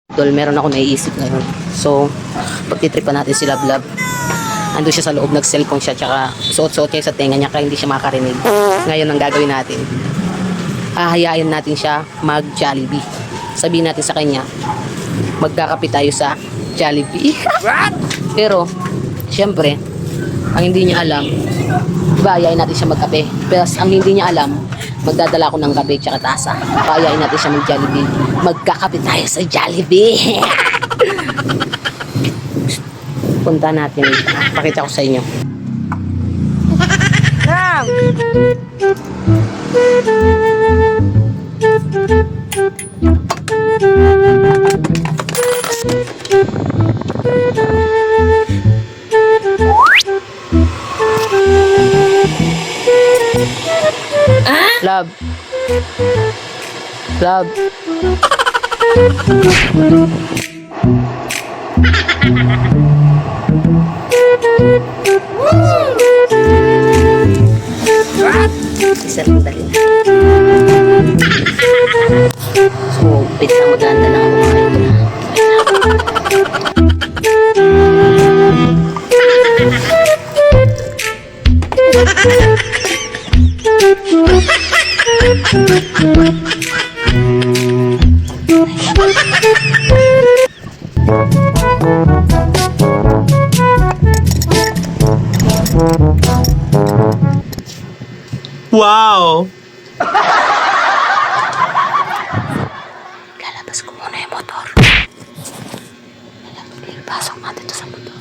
Tol, meron ako naiisip ngayon. So, pagtitripan natin si Love Love. Ando siya sa loob, nag-cellphone siya, tsaka suot-suot niya sa tenga niya kaya hindi siya makakarinig. Ngayon, ang gagawin natin, hahayain natin siya mag-Jollibee. Sabihin natin sa kanya, magkakape tayo sa Jollibee. Pero, syempre, ang hindi niya alam, hayain natin siya magkape. Pero ang hindi niya alam, magdadala ako ng kape tsaka tasa. Hayain natin siya mag-Jollibee. Magkakape tayo sa Jollibee. Punta natin. Pakita ko sa inyo. Ram! Love. Love. Isa lang dali. So, wait lang, maganda lang ako ngayon. Wow! Lalabas ko muna yung motor. Pasok natin ito sa motor.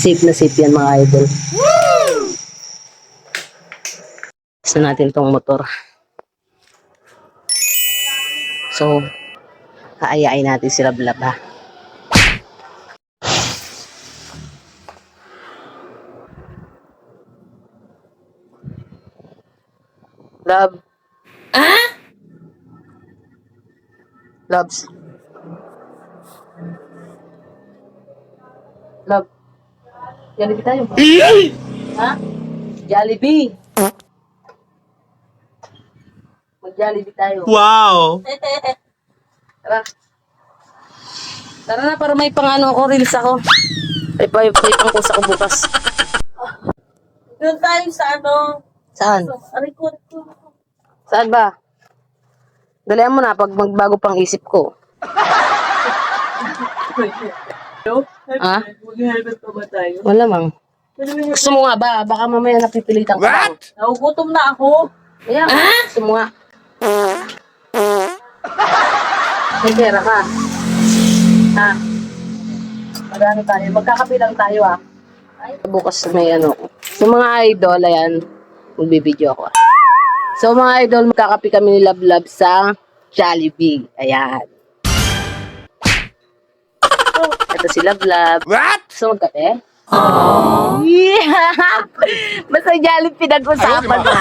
Safe na safe yan mga idol. Gusto natin tong motor. So, haayain natin si Love Love ha. Love. Ah? Loves. Love. Jollibee tayo. Ha? Jollibee. Mag-Jollibee tayo. Wow! Tara. Tara na para may pang-ano ako, reels ako. Ay pang post ako bukas. Doon tayo sa ano, Saan? record ko. Saan ba? Dalihan mo na pag magbago pang isip ko. Ha? Mag-helmet pa ba tayo? Wala mang. Gusto mo nga ba? Baka mamaya napipilitan ka lang. Nagugutom na ako. Kaya nga, gusto mo nga. May pera ka. Ha? Magano tayo? Magkakapilang tayo ah. Bukas may ano. So mga idol, ayan. Magbibideo ako. So mga idol, magkakapi kami ni Love Love sa Jollibee. Ayan. Ito si Love Love. What? Gusto magkape? Oh. Yeah! Basta Jollibee pinag-usapan na.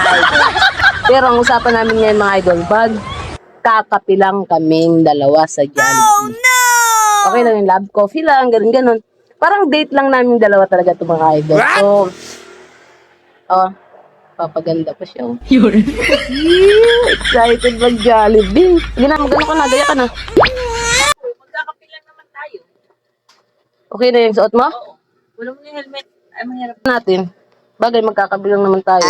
Pero ang usapan namin ngayon mga idol, magkakapi lang kaming dalawa sa Jollibee. Oh no! Okay lang yung love, coffee lang, ganun-ganun. Parang date lang namin dalawa talaga ito mga idol. So, papaganda pa siya. Oh. Excited mag-Jollibee. Sige na, magano ka na, gaya ka na. Magkakape lang naman tayo. Okay na yung suot mo? Oo. Wala mo yung helmet. Ay, mahirap. Natin. Bagay, magkakabilang naman tayo.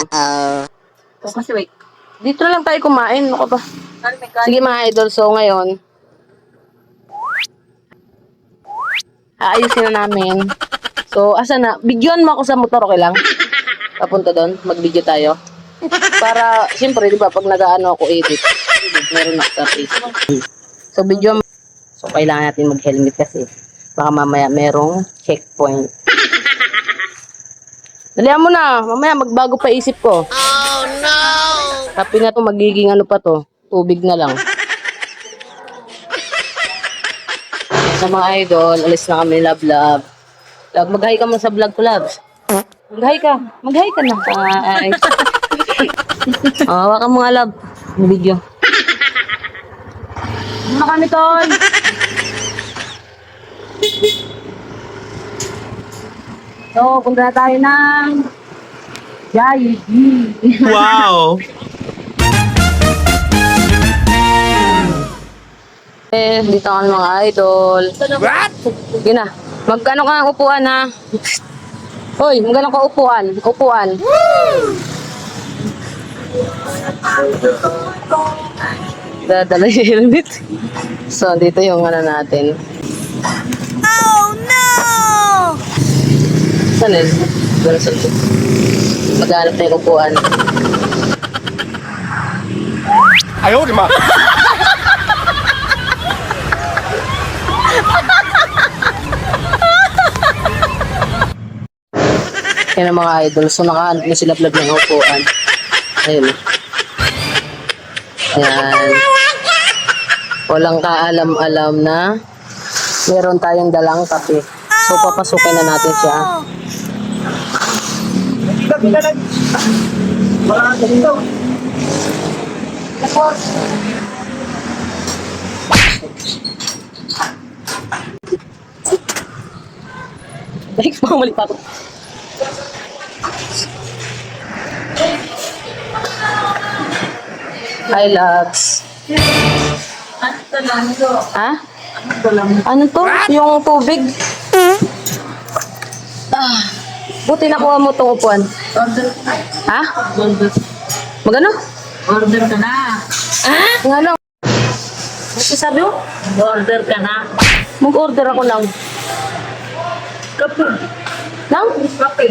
O, kasi wait. Dito na lang tayo kumain. Ano ka ba? Sorry, may kanin. Sige mga idol, so ngayon, aayusin na namin. So, asa na? Bidyoan mo ako sa motor, okay lang? Papunta doon, mag-video tayo. Para, siyempre, di ba, pag nag-ano ako edit, meron ako sa Facebook. So, video mo. So, kailangan natin mag-helmet kasi baka mamaya merong checkpoint. Dalihan mo na, mamaya magbago pa isip ko. Oh, no! Happy na to, magiging ano pa to, tubig na lang. Sa mga idol, alis na kami, Love Love. Love, mag-hi ka mo sa vlog ko, Love. Mag-hi ka. Mag-hi ka na. Ay. Hawakan mo nga, Love. Yung video. Ano kami, Tol? So, punta na tayo ng Jollibee. Wow! Dito kami mga idol. What? Yun na. Magkano ka ng upuan ha? Hoy, magkano ka upuan? Upuan. Dadala yung helmet. So, dito yung ano natin. Oh no! Saan yun? Doon sa ito. Maghanap na yung upuan. Ayaw, di ma. Yan ang mga idol. So, nakahanap na sila vlog ng upuan. Ayun. Ayan. Walang kaalam-alam na meron tayong dalang kape. So, papasukin na natin siya. Ay, mamali pa ako. Hi, loves. Ano to lang ito? Ha? Ano to lang? Ano to? Yung tubig? Ah, buti nakuha mo itong upuan. Order. Ha? Order. Magano? Order ka na. Nga lang. Ano sabi mo? Order ka na. Mag-order ako lang. Kape. Lang? Kape.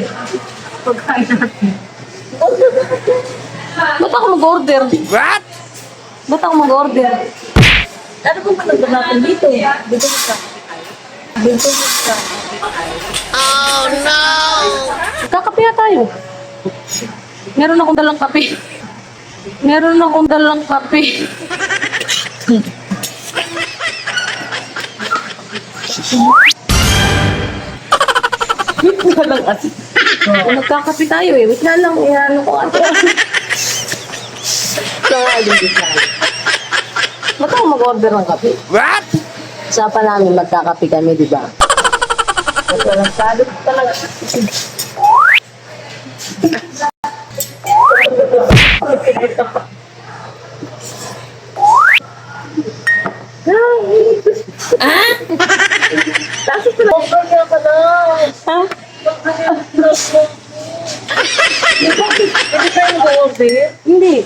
Pagkain natin. Ba't ako mag-order? What? Ba't ako mag-order? Ano kung matagod natin dito? Dito ka. Dito ka. Kakape na tayo. Meron akong dalang kape. Meron akong dalang kape. Wait na lang kasi. Nagkakape tayo eh. Wait na lang. Ano ko ato. Ba't ako mag-order ng kape? What? Sapa namin magkakape kami, di ba? Walang salot talaga. Tapos pala. Order ka na. Ha? Hindi tayo mag-order. Hindi.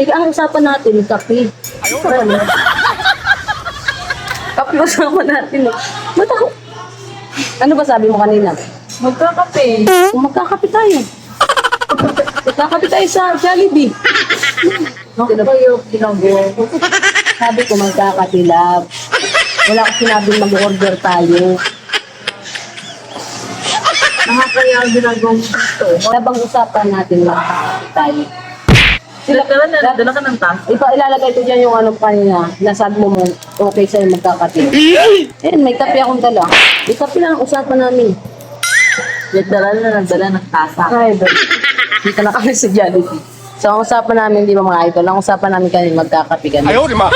Ang usapan natin, kape. Ano? Kape usapan natin. Ba't ako? Ano ba sabi mo kanina? Magkakape. Kung magkakape tayo. Magkakape tayo sa Jollibee. Ano ba yung ginagawa ko? Sabi ko magkakape, love. Wala ko sinabing mag-order tayo. Nakakaya ang ginagawa mo dito. Labang usapan natin magkakape tayo. Sila ka na, dala ka ng task. Ilalagay ko dyan yung ano kanina. Nasabi mo okay sa'yo magkakape. Ayan, may kape akong dala. May kape lang ang usapan namin. Nagdala na nagdala ng tasa. Ay, but, dito na kami sa Jollibee. So, ang usapan namin, di ba mga idol, ang usapan namin kanina magkakape kami. Ayaw, di ma.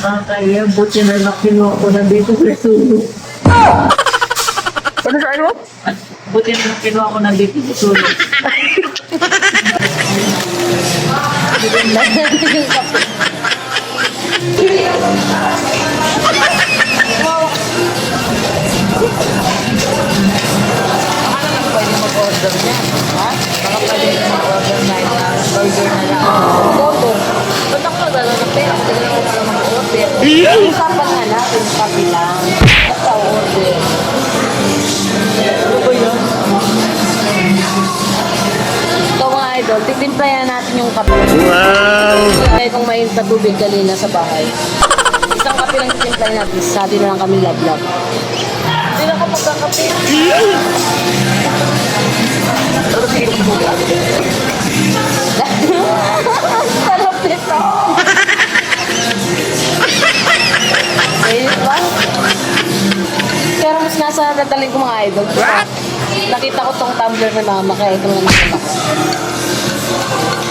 Nakakaya, buti na lang kinuha ko na dito sa sulok. Ano sa mo? Buti na lang kinuha ko na dito sa sulok. Mag-order niya. Ha? Baka pwede mag-order na yung burger na lang. Order. Ba't ako nagdala ng pera? Kasi na ako para mag-order. Ang usapan nga natin, kape lang. Basta order. Ano ba yun? So mga idol, titimplayan natin yung kape. Wow! Kaya itong mainit na tubig kanina sa bahay. Isang kape lang titimplayan natin. Sabi na lang kami love-love. Hindi na ako magkakape. Sarap nito. Ayun ba? Pero mas nasa dadaling ko mga idol. Nakita ko tong tumbler ni mama kaya ito lang naman ako.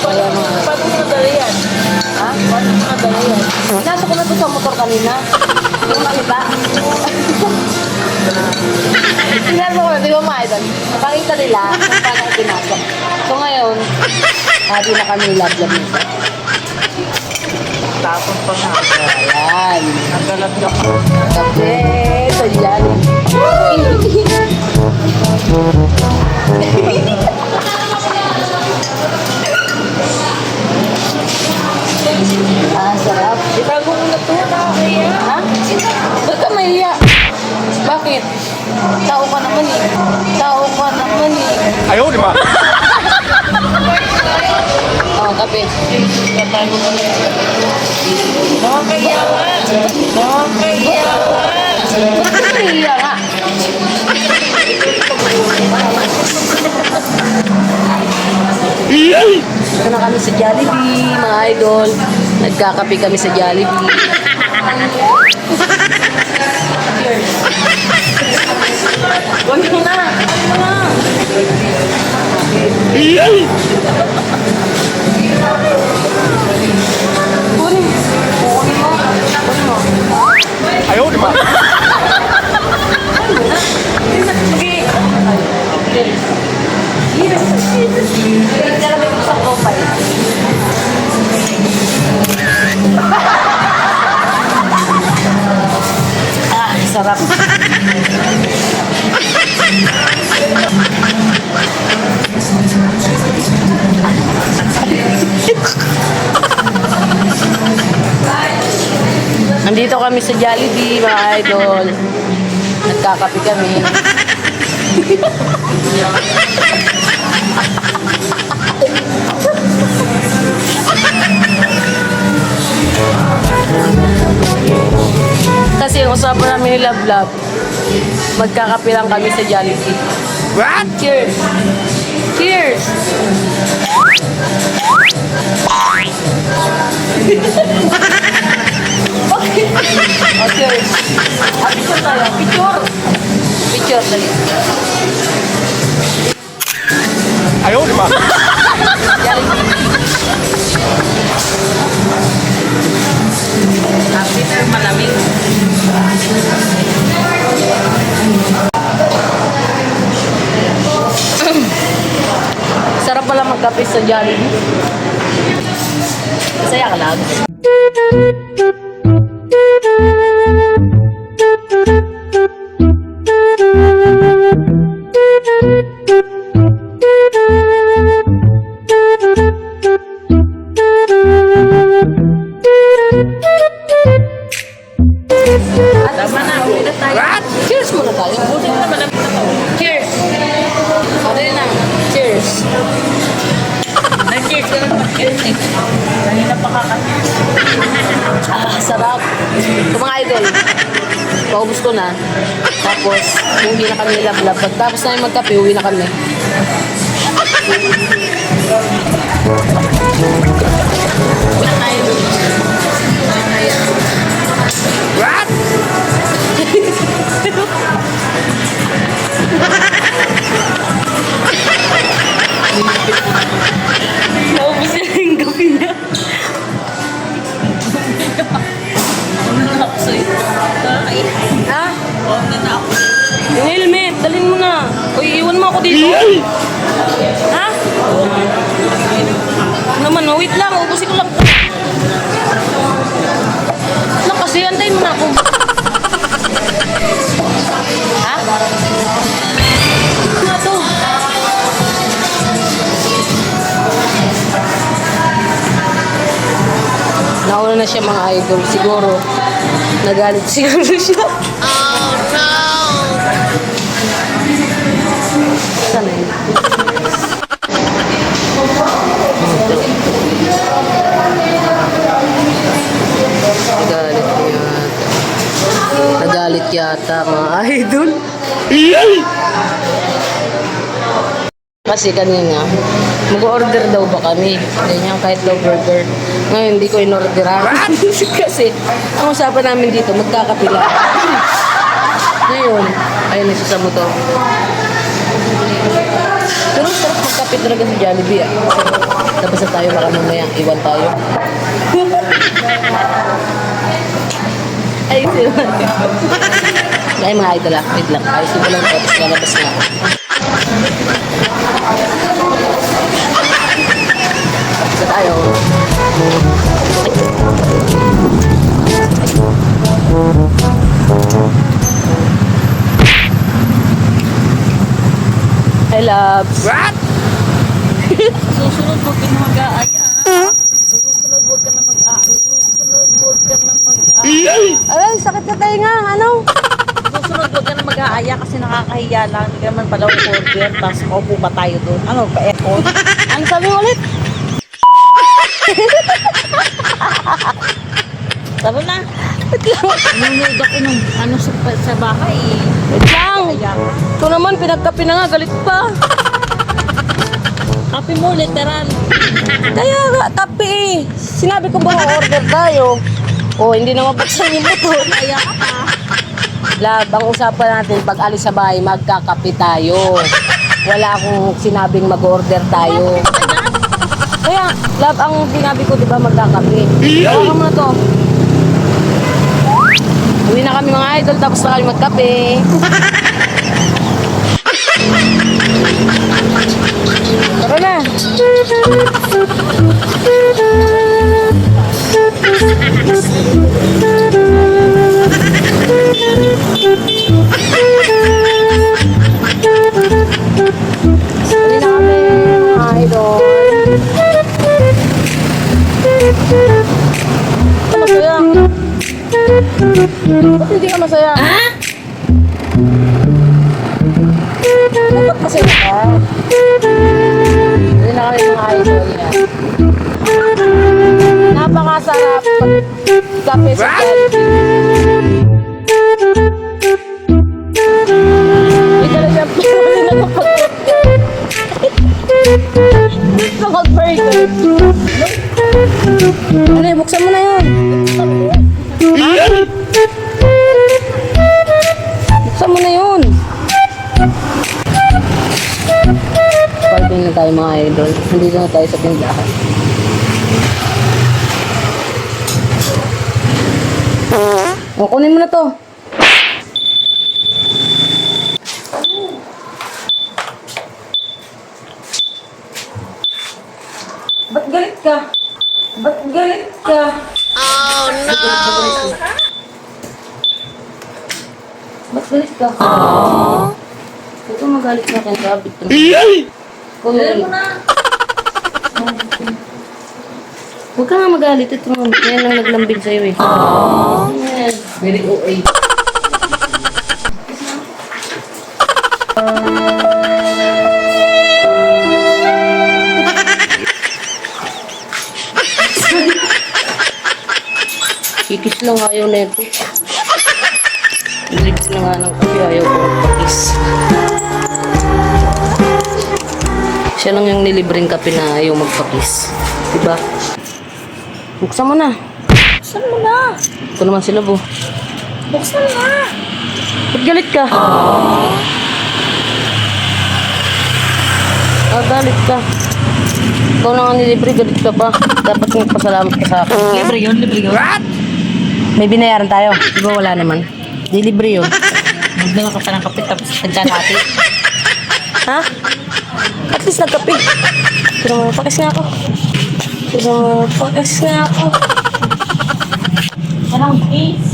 Kaya mga Paano mo nadala yan? Ha? Paano mo na gano'n yan? Nasa ko na to sa motor kanina. Yung maiba. Tingnan mo ko na, di ba mga idol? Nakakita nila kung paano ko pinasok. So ngayon, happy na kami love-love nito. Tapos pa na. Ayan. Nagalat ka pa. Kape. So yan. Ah, sarap. Itago mo na to. Nakakaya. Ha? Ba't ka mahiya? Bakit? Tao ka naman eh. Tao ka naman eh. 哎呦我的妈！ Oh, kape. Nakakaya nga. Nakakaya nga. Ba't ka mahiya nga? Ito na kami sa Jollibee, mga idol. Nagkakape kami sa Jollibee. Huwag mo na. Huwag mo na. Kunin. Kunin mo. Kunin mo. 哎呦我的妈！ Okay. Yes. Yes. Lalagay ko sa profile. Ah, sarap. Nandito kami sa Jollibee, mga idol. Nagkakape kami. Kasi yung usapan namin ni Love Love, magkakape lang kami sa Jollibee. What? Cheers! Cheers! Okay. Oh, cheers. Ah, picture tayo. Picture! Picture, dali. 哎呦我的妈！ Happy pero malamig. Sarap pala magkape sa Jollibee. Masaya ka lang. Tama na, uwi na tayo. Cheers muna tayo. Buti na malamig na to. Cheers! Ano yun na? Cheers! Nag-cheers ka na mag-cheers eh. Kanina pa kaka-cheers. Ah, sarap. So, mga idol, paubos ko na. Tapos, uwi na kami lab-lab. Pagtapos namin magkape, uwi na kami. Wala tayo dun. What? Naubos na yung kape niya. Ano na ako sa'yo? Ha? Huwag na ako. Yung helmet, dalhin mo na. Uy, iwan mo ako dito. Ha? Ano naman, wait lang. Ubusin ko lang. Lang kasi, antayin mo na ako. Ha? Ano to? Nauna na siya mga idol. Siguro, nagalit siguro siya. Sana yun. Nagalit yata mga idol. Kasi kanina, mag-order daw ba kami? Ganyan, kahit daw burger. Ngayon, hindi ko in-orderan. Kasi, ang usapan namin dito, magkakapila. Ngayon, ayun, isa sa motor. Pero sarap magkape talaga sa Jollibee ah. Tapos na tayo, baka mamaya iwan tayo. Ay, sila. Ay, mga idol ah. Wait lang. Ayusin ko lang ito. Tapos lalabas na ako. Tapos na tayo. Hi, loves. What? Susunod, huwag ka na mag-aaya. Susunod, huwag ka na mag-aaya. Susunod, huwag ka na mag-aaya. Aray, sakit na tayo nga. Ano? Susunod, huwag ka na mag-aaya kasi nakakahiya lang. Hindi ka naman pala order. Tapos kaupo pa tayo doon. Ano, pa-aircon? Ano sabi mo ulit? Tara na. Nunod ako ng ano sa bahay. Wait lang. Kaya, Ito naman, pinagkapi na nga. Galit pa. kape mo, literal. Kaya nga, kape eh. Sinabi ko ba order tayo? Oh, hindi na mabuksan yung motor. Kaya ka pa. Lab, ang usapan natin, pag alis sa bahay, magkakape tayo. Wala akong sinabing mag-order tayo. Kaya, lab, ang sinabi ko, di ba, magkakape. Hawakan mo na to. Uwi na kami mga idol, tapos na kami magkape. Tara na. Uwi na kami mga idol. Masaya. Ba't hindi ka masaya? Dapat masaya ka. Hindi na kami mga idol yan. Napakasarap pag-kape sa Jollibee. Hindi talaga po kasi nakapag-burger. Ano, buksan mo na yun. Buksan mo na yun. Parking na tayo mga idol. Nandito na tayo sa tindahan. O, kunin mo na to. Ba't galit ka? Ba't galit ka? Oh, no! Ba't galit ka? Ito magalit na akin, sabit na. Kunin mo na. Huwag ka nga magalit. Ito naman, yan lang naglambing sa'yo eh. Yan. Very OA. Kikis lang ayaw na ito. Lips na nga ng kape, ayaw ko magpakis. Siya lang yung nilibreng kape na ayaw magpakis. Diba? Buksan mo na. Buksan mo na. Ito naman sila, bo. Buksan na. Ba't galit ka? Galit ka. Ikaw na nga nilibre, galit ka pa. Dapat magpasalamat ka sa akin. Libre yun, libre yun. What? May binayaran tayo. Di ba wala naman? Di libre yun. Magdala ka pa ng kape tapos nagkalati. Ha? At least nagkape. Pero pakis nga ako. Pero pakis nga ako. Anong case?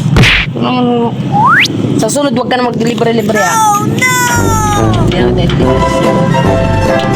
Sa sunod, huwag ka na mag-delivery-libre ah. Oh no! Hindi na natin delivery.